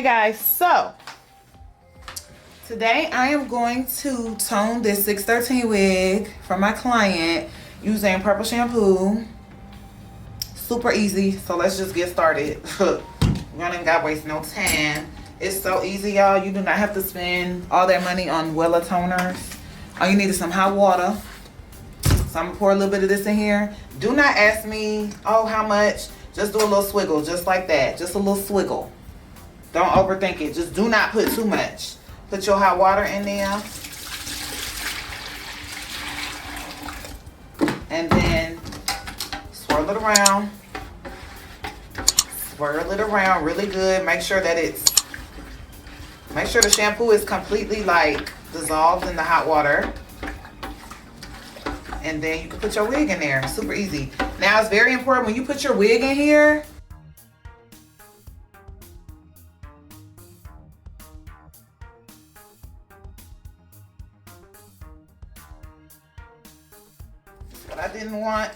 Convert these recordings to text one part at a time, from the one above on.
Hey guys, so today I am going to tone this 613 wig for my client using purple shampoo. Super easy, so let's just get started. We don't even gotta waste no time. It's so easy, y'all. You do not have to spend all that money on Wella toners. All you need is some hot water. So I'm gonna pour a little bit of this in here. Do not ask me, oh, how much? Just do a little swiggle, just like that. Just a little swiggle. Don't overthink it. Just do not put too much. Put your hot water in there. And then swirl it around. Swirl it around really good. Make sure that make sure the shampoo is completely like dissolved in the hot water. And then you can put your wig in there. Super easy. Now it's very important when you put your wig in here. What I didn't want,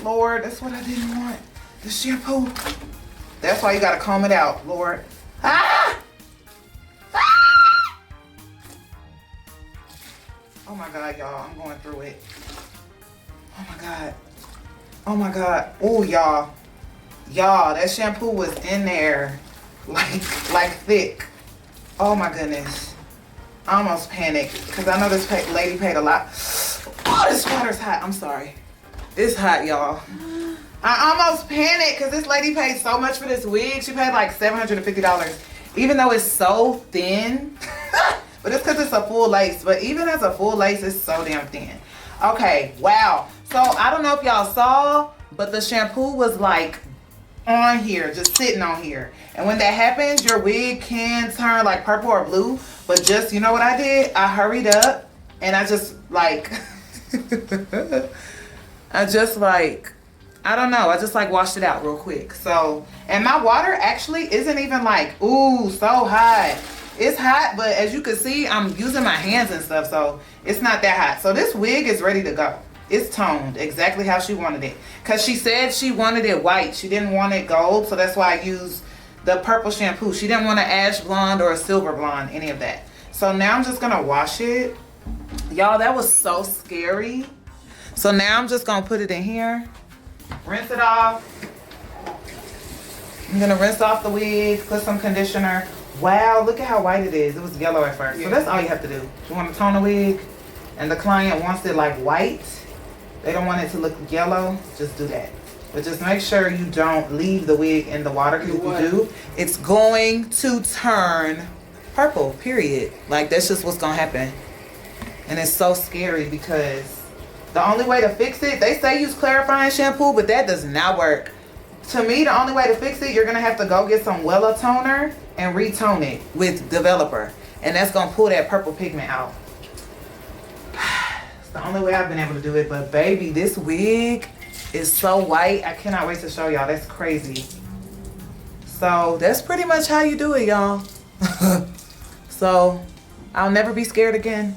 Lord, that's what I didn't want. The shampoo. That's why you gotta comb it out, Lord. Ah! Ah! Oh my God, y'all, I'm going through it. Oh my God. Oh my God. Oh, y'all. Y'all, that shampoo was in there like thick. Oh my goodness. I almost panicked because I know this lady paid a lot. Oh, this water's hot. I'm sorry. It's hot, y'all. I almost panicked because this lady paid so much for this wig. She paid like $750, even though it's so thin. But it's because it's a full lace. But even as a full lace, it's so damn thin. Okay, wow. So I don't know if y'all saw, but the shampoo was like on here, just sitting on here. And when that happens, your wig can turn like purple or blue. But just, you know what I did? I hurried up and I just like... I just washed it out real quick. So, and my water actually isn't even like, ooh, so hot. It's hot, but as you can see, I'm using my hands and stuff, so it's not that hot. So this wig is ready to go. It's toned exactly how she wanted it. Because she said she wanted it white. She didn't want it gold, so that's why I used the purple shampoo. She didn't want an ash blonde or a silver blonde, any of that. So now I'm just gonna wash it. Y'all, that was so scary. So now I'm just gonna put it in here, rinse it off. I'm gonna rinse off the wig, put some conditioner. Wow, look at how white it is. It was yellow at first. So that's all you have to do. You wanna tone the wig and the client wants it like white. They don't want it to look yellow, just do that. But just make sure you don't leave the wig in the water, because if you do, it's going to turn purple, period. Like, that's just what's gonna happen. And it's so scary because the only way to fix it, they say use clarifying shampoo, but that does not work. To me, the only way to fix it, you're gonna have to go get some Wella toner and retone it with developer. And that's gonna pull that purple pigment out. It's the only way I've been able to do it, but baby, this wig is so white. I cannot wait to show y'all. That's crazy. So that's pretty much how you do it, y'all. So I'll never be scared again.